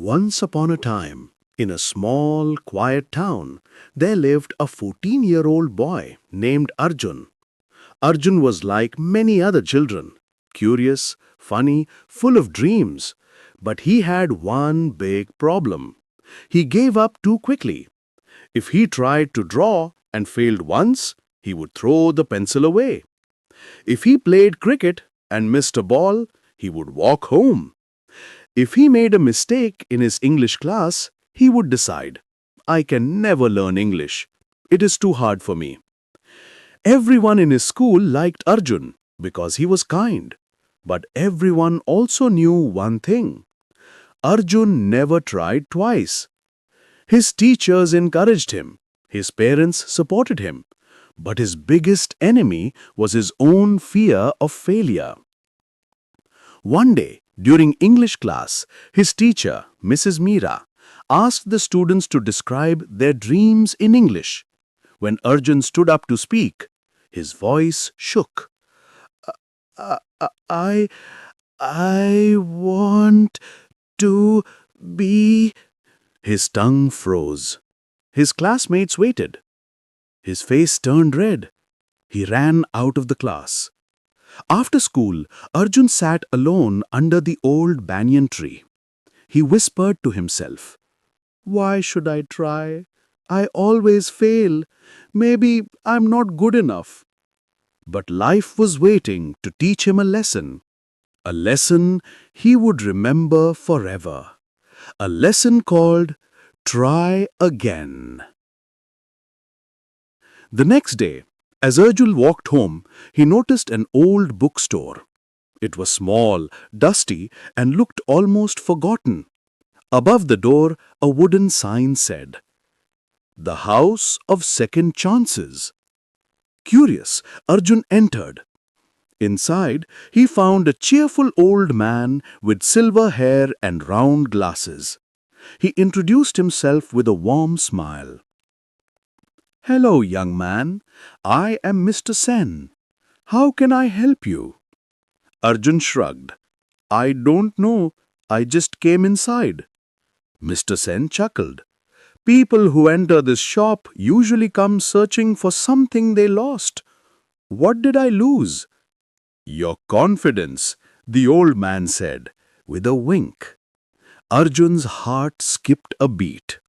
Once upon a time, in a small, quiet town, there lived a 14-year-old boy named Arjun. Arjun was like many other children, curious, funny, full of dreams. But he had one big problem. He gave up too quickly. If he tried to draw and failed once, he would throw the pencil away. If he played cricket and missed a ball, he would walk home. If he made a mistake in his English class, he would decide, I can never learn English. It is too hard for me. Everyone in his school liked Arjun because he was kind. But everyone also knew one thing. Arjun never tried twice. His teachers encouraged him. His parents supported him. But his biggest enemy was his own fear of failure. One day, during English class, his teacher, Mrs. Meera, asked the students to describe their dreams in English. When Arjun stood up to speak, his voice shook. I want to be... His tongue froze. His classmates waited. His face turned red. He ran out of the class. After school, Arjun sat alone under the old banyan tree. He whispered to himself, Why should I try? I always fail. Maybe I'm not good enough. But life was waiting to teach him a lesson he would remember forever. A lesson called Try Again. The next day, as Arjun walked home, he noticed an old bookstore. It was small, dusty, and looked almost forgotten. Above the door, a wooden sign said, The House of Second Chances. Curious, Arjun entered. Inside, he found a cheerful old man with silver hair and round glasses. He introduced himself with a warm smile. Hello, young man. I am Mr. Sen. How can I help you? Arjun shrugged. I don't know. I just came inside. Mr. Sen chuckled. People who enter this shop usually come searching for something they lost. What did I lose? Your confidence, the old man said, with a wink. Arjun's heart skipped a beat.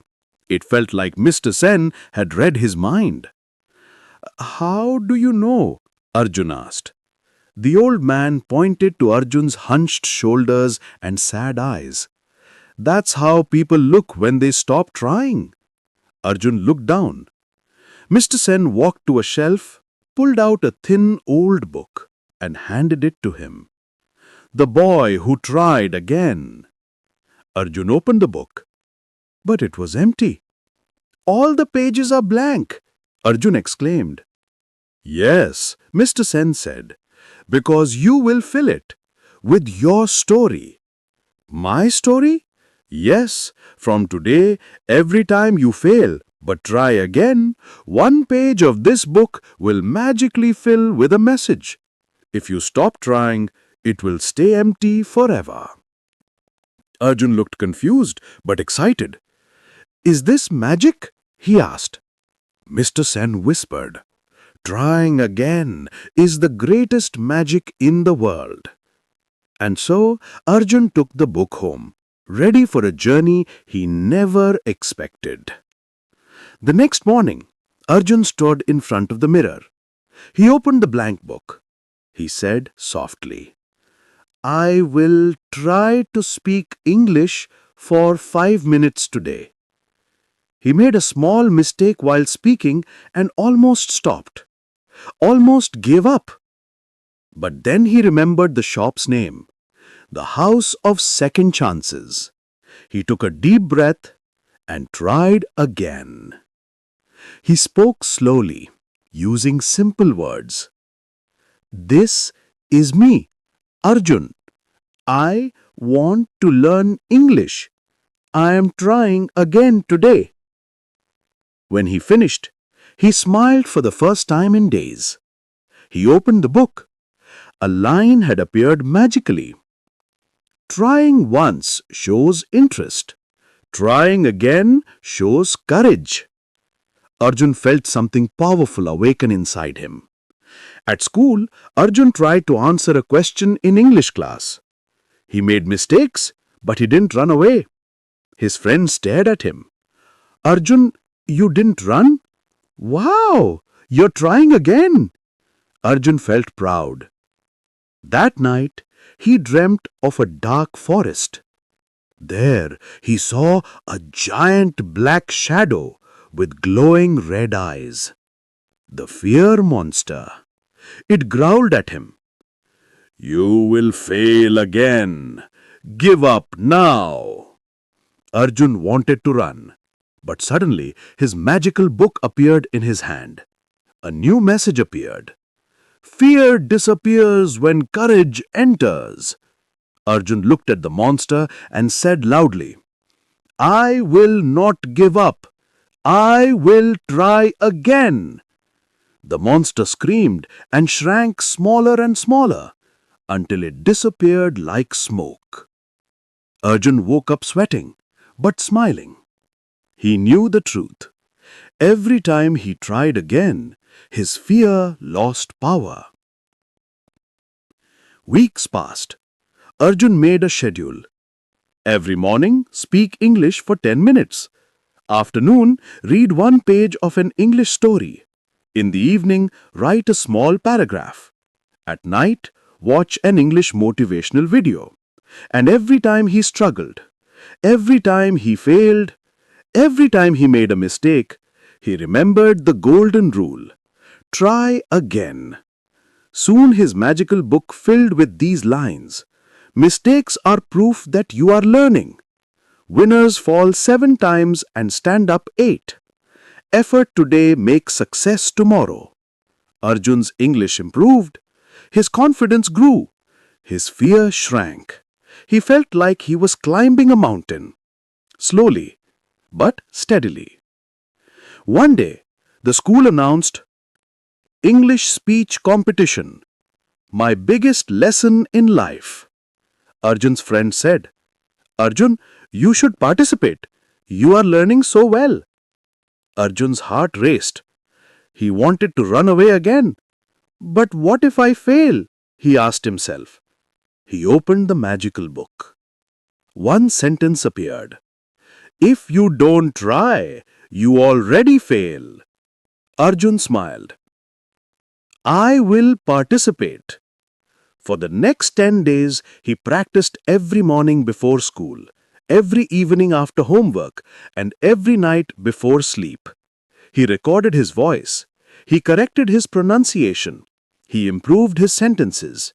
It felt like Mr. Sen had read his mind. How do you know? Arjun asked. The old man pointed to Arjun's hunched shoulders and sad eyes. That's how people look when they stop trying. Arjun looked down. Mr. Sen walked to a shelf, pulled out a thin old book, and handed it to him. The Boy Who Tried Again. Arjun opened the book, but it was empty. All the pages are blank, Arjun exclaimed. Yes, Mr. Sen said, because you will fill it with your story. My story? Yes, from today, every time you fail but try again, one page of this book will magically fill with a message. If you stop trying, it will stay empty forever. Arjun looked confused but excited. Is this magic? He asked. Mr. Sen whispered. Trying again is the greatest magic in the world. And so Arjun took the book home, ready for a journey he never expected. The next morning, Arjun stood in front of the mirror. He opened the blank book. He said softly, I will try to speak English for 5 minutes today. He made a small mistake while speaking and almost stopped, almost gave up. But then he remembered the shop's name, the House of Second Chances. He took a deep breath and tried again. He spoke slowly, using simple words. This is me, Arjun. I want to learn English. I am trying again today. When he finished, he smiled for the first time in days. He opened the book. A line had appeared magically. Trying once shows interest. Trying again shows courage. Arjun felt something powerful awaken inside him. At school, Arjun tried to answer a question in English class. He made mistakes, but he didn't run away. His friends stared at him. Arjun, you didn't run? Wow, you're trying again. Arjun felt proud. That night, he dreamt of a dark forest. There, he saw a giant black shadow with glowing red eyes. The fear monster. It growled at him. You will fail again. Give up now. Arjun wanted to run, but suddenly his magical book appeared in his hand. A new message appeared. Fear disappears when courage enters. Arjun looked at the monster and said loudly, I will not give up. I will try again. The monster screamed and shrank smaller and smaller until it disappeared like smoke. Arjun woke up sweating, but smiling. He knew the truth. Every time he tried again, his fear lost power. Weeks passed. Arjun made a schedule. Every morning, speak English for 10 minutes. Afternoon, read one page of an English story. In the evening, write a small paragraph. At night, watch an English motivational video. And every time he struggled, every time he failed, every time he made a mistake, he remembered the golden rule. Try again. Soon his magical book filled with these lines. Mistakes are proof that you are learning. Winners fall 7 times and stand up 8. Effort today makes success tomorrow. Arjun's English improved. His confidence grew. His fear shrank. He felt like he was climbing a mountain. Slowly, but steadily. One day, the school announced, English speech competition. My biggest lesson in life. Arjun's friend said, Arjun, you should participate. You are learning so well. Arjun's heart raced. He wanted to run away again. But what if I fail? He asked himself. He opened the magical book. One sentence appeared. If you don't try, you already fail. Arjun smiled. I will participate. For the next 10 days, he practiced every morning before school, every evening after homework, and every night before sleep. He recorded his voice. He corrected his pronunciation. He improved his sentences.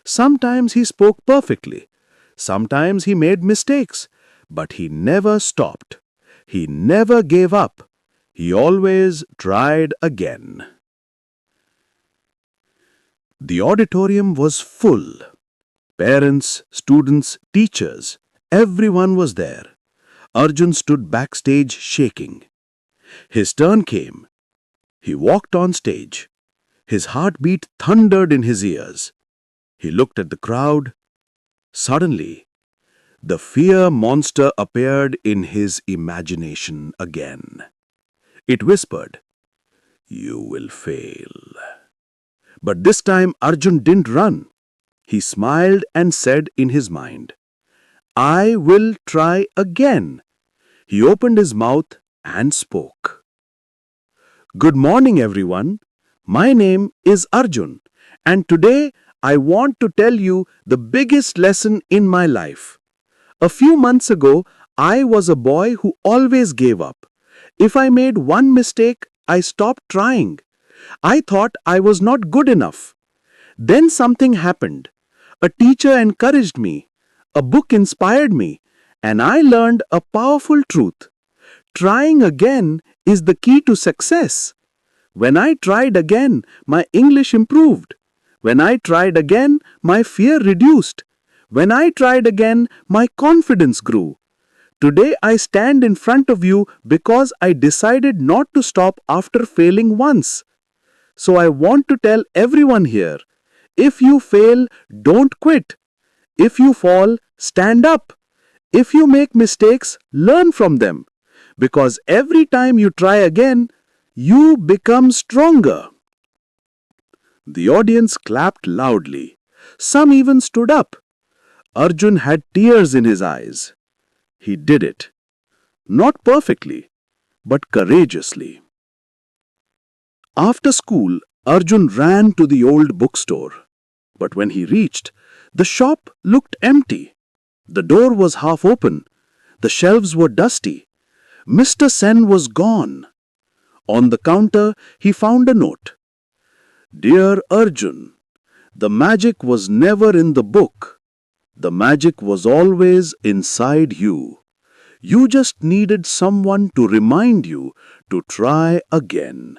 Sometimes he spoke perfectly. Sometimes he made mistakes. But he never stopped. He never gave up. He always tried again. The auditorium was full. Parents, students, teachers, everyone was there. Arjun stood backstage shaking. His turn came. He walked on stage. His heartbeat thundered in his ears. He looked at the crowd. Suddenly, the fear monster appeared in his imagination again. It whispered, You will fail. But this time Arjun didn't run. He smiled and said in his mind, I will try again. He opened his mouth and spoke. Good morning, everyone. My name is Arjun, and today I want to tell you the biggest lesson in my life. A few months ago, I was a boy who always gave up. If I made one mistake, I stopped trying. I thought I was not good enough. Then something happened. A teacher encouraged me. A book inspired me. And I learned a powerful truth. Trying again is the key to success. When I tried again, my English improved. When I tried again, my fear reduced. When I tried again, my confidence grew. Today I stand in front of you because I decided not to stop after failing once. So I want to tell everyone here, if you fail, don't quit. If you fall, stand up. If you make mistakes, learn from them, because every time you try again, you become stronger. The audience clapped loudly. Some even stood up. Arjun had tears in his eyes. He did it. Not perfectly, but courageously. After school, Arjun ran to the old bookstore. But when he reached, the shop looked empty. The door was half open. The shelves were dusty. Mr. Sen was gone. On the counter, he found a note. Dear Arjun, the magic was never in the book. The magic was always inside you. You just needed someone to remind you to try again.